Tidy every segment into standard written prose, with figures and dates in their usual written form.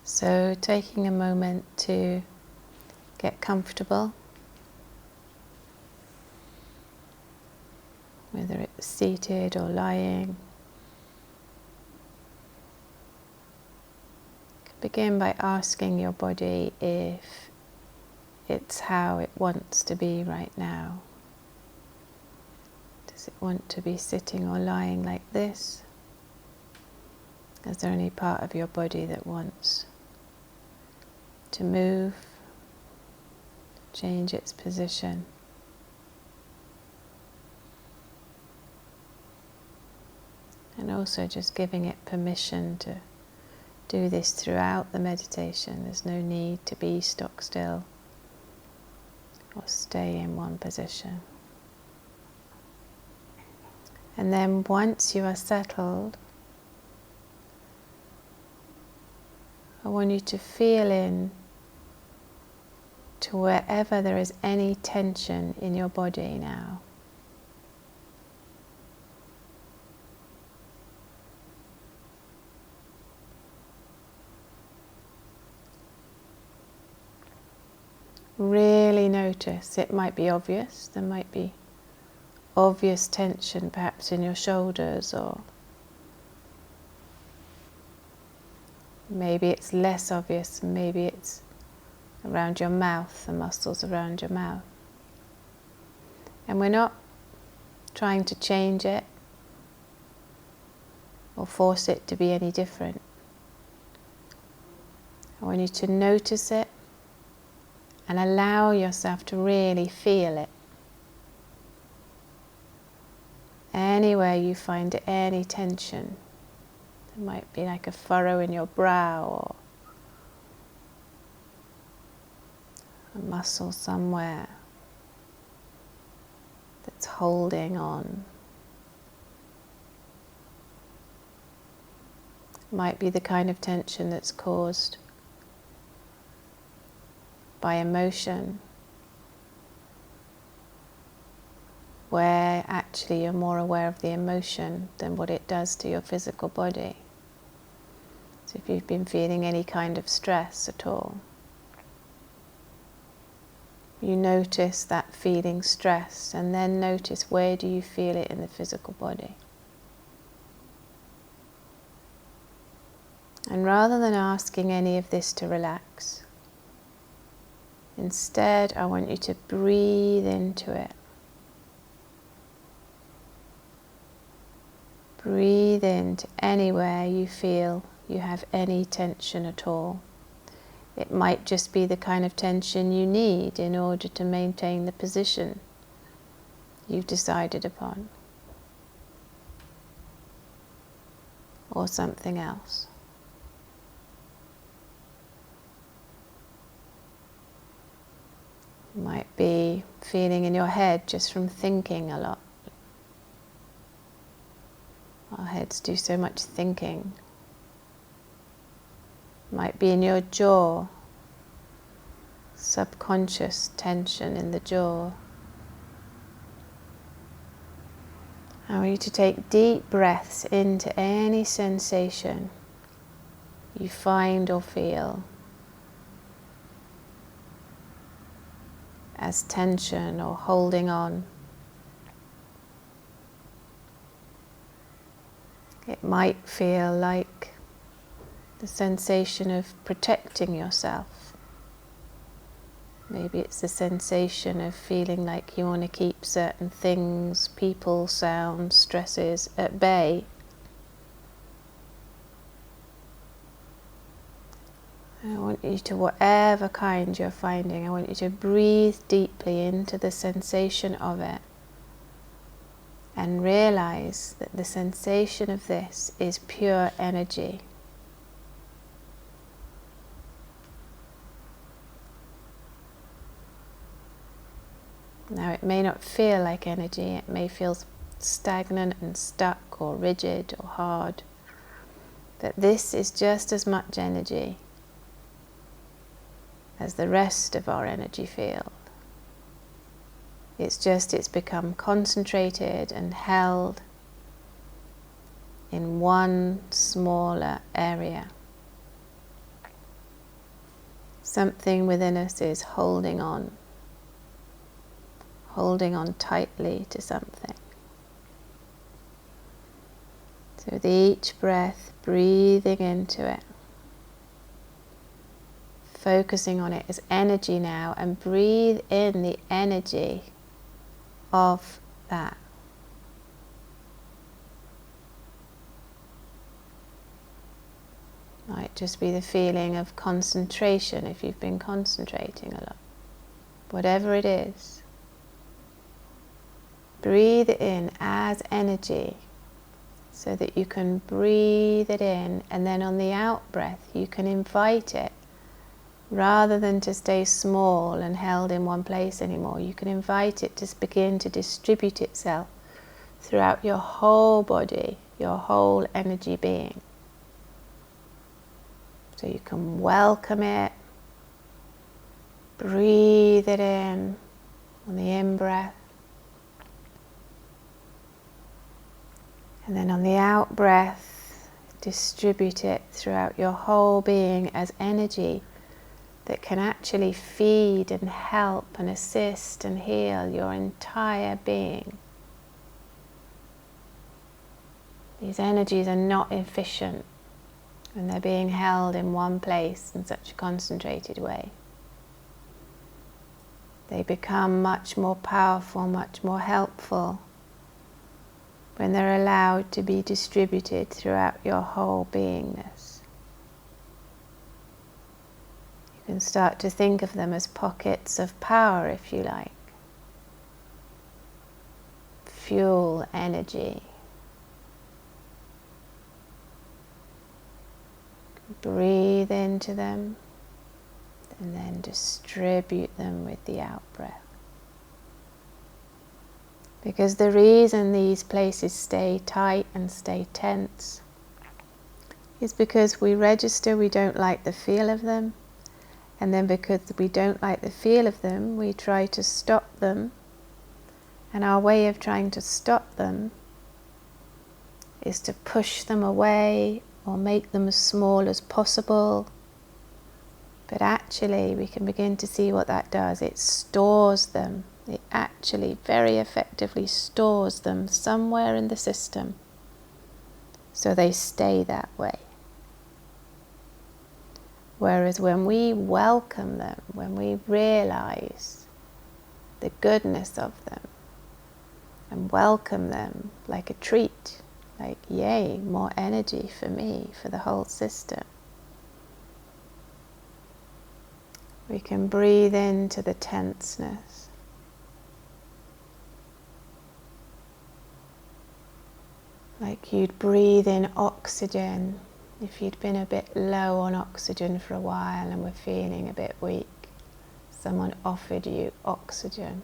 So taking a moment to get comfortable, whether it's seated or lying. Begin by asking your body if it's how it wants to be right now. Does it want to be sitting or lying like this? Is there any part of your body that wants to move, change its position? And also just giving it permission to do this throughout the meditation. There's no need to be stock still or stay in one position. And then once you are settled, I want you to feel in to wherever there is any tension in your body now. Really notice. It might be obvious. There might be obvious tension perhaps in your shoulders, or maybe it's less obvious. Maybe it's around your mouth, the muscles around your mouth. And we're not trying to change it or force it to be any different. I want you to notice it and allow yourself to really feel it. Anywhere you find any tension, it might be like a furrow in your brow or a muscle somewhere that's holding on. It might be the kind of tension that's caused by emotion, where actually you're more aware of the emotion than what it does to your physical body. So if you've been feeling any kind of stress at all, you notice that feeling stress, and then notice where do you feel it in the physical body. And rather than asking any of this to relax, instead I want you to breathe into it. Breathe into anywhere you feel you have any tension at all. It might just be the kind of tension you need in order to maintain the position you've decided upon, or something else. It might be feeling in your head just from thinking a lot. Our heads do so much thinking. Might be in your jaw, subconscious tension in the jaw. I want you to take deep breaths into any sensation you find or feel as tension or holding on. It might feel like the sensation of protecting yourself. Maybe it's the sensation of feeling like you want to keep certain things, people, sounds, stresses at bay. I want you to, whatever kind you're finding, I want you to breathe deeply into the sensation of it and realize that the sensation of this is pure energy. Now it may not feel like energy, it may feel stagnant and stuck or rigid or hard, but this is just as much energy as the rest of our energy field. It's become concentrated and held in one smaller area. something within us is holding on tightly to something. So with each breath, breathing into it, focusing on it as energy now, and breathe in the energy of that. Might just be the feeling of concentration if you've been concentrating a lot. Whatever it is, breathe it in as energy so that you can breathe it in, and then on the out breath you can invite it, rather than to stay small and held in one place anymore. You can invite it to begin to distribute itself throughout your whole body, your whole energy being. So you can welcome it, breathe it in on the in-breath, and then on the out-breath, distribute it throughout your whole being as energy that can actually feed and help and assist and heal your entire being. These energies are not efficient when they're being held in one place in such a concentrated way. They become much more powerful, much more helpful when they're allowed to be distributed throughout your whole beingness. You can start to think of them as pockets of power, if you like. Fuel, energy. Breathe into them and then distribute them with the out-breath. Because the reason these places stay tight and stay tense is because we register we don't like the feel of them, and then because we don't like the feel of them, we try to stop them, and our way of trying to stop them is to push them away or make them as small as possible. But actually we can begin to see what that does. It stores them. It actually very effectively stores them somewhere in the system so they stay that way. Whereas when we welcome them, when we realize the goodness of them and welcome them like a treat, like, yay, more energy for me, for the whole system, we can breathe into the tenseness. Like you'd breathe in oxygen if you'd been a bit low on oxygen for a while and were feeling a bit weak. Someone offered you oxygen.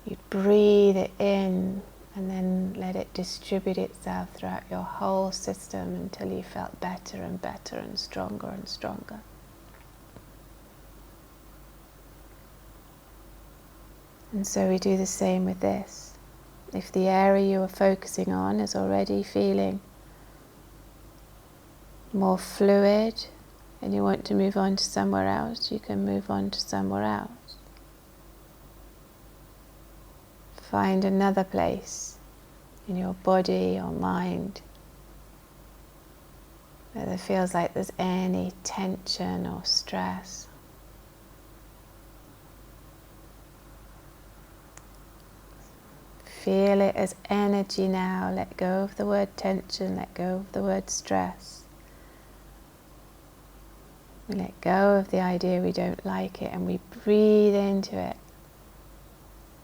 You'd breathe it in and then let it distribute itself throughout your whole system until you felt better and better and stronger and stronger. And so we do the same with this. If the area you are focusing on is already feeling more fluid and you want to move on to somewhere else, you can move on to somewhere else. Find another place in your body or mind where there feels like there's any tension or stress. Feel it as energy now. Let go of the word tension, let go of the word stress. We let go of the idea we don't like it and we breathe into it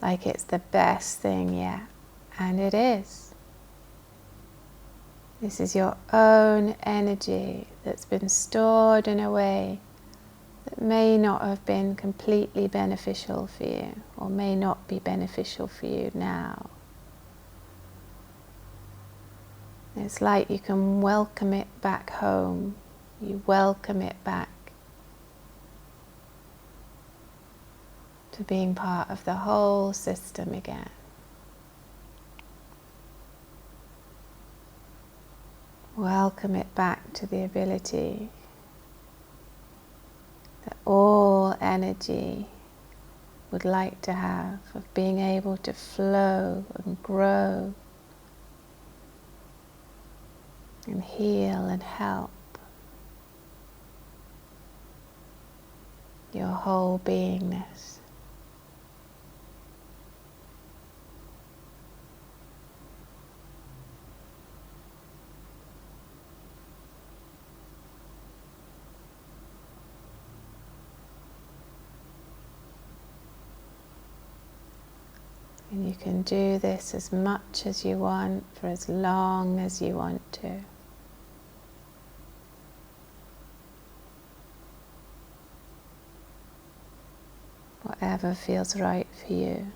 like it's the best thing yet. And it is. This is your own energy that's been stored in a way that may not have been completely beneficial for you, or may not be beneficial for you now. It's like you can welcome it back home. You welcome it back to being part of the whole system again. Welcome it back to the ability all energy would like to have, of being able to flow and grow and heal and help your whole beingness. And you can do this as much as you want, for as long as you want to. Whatever feels right for you.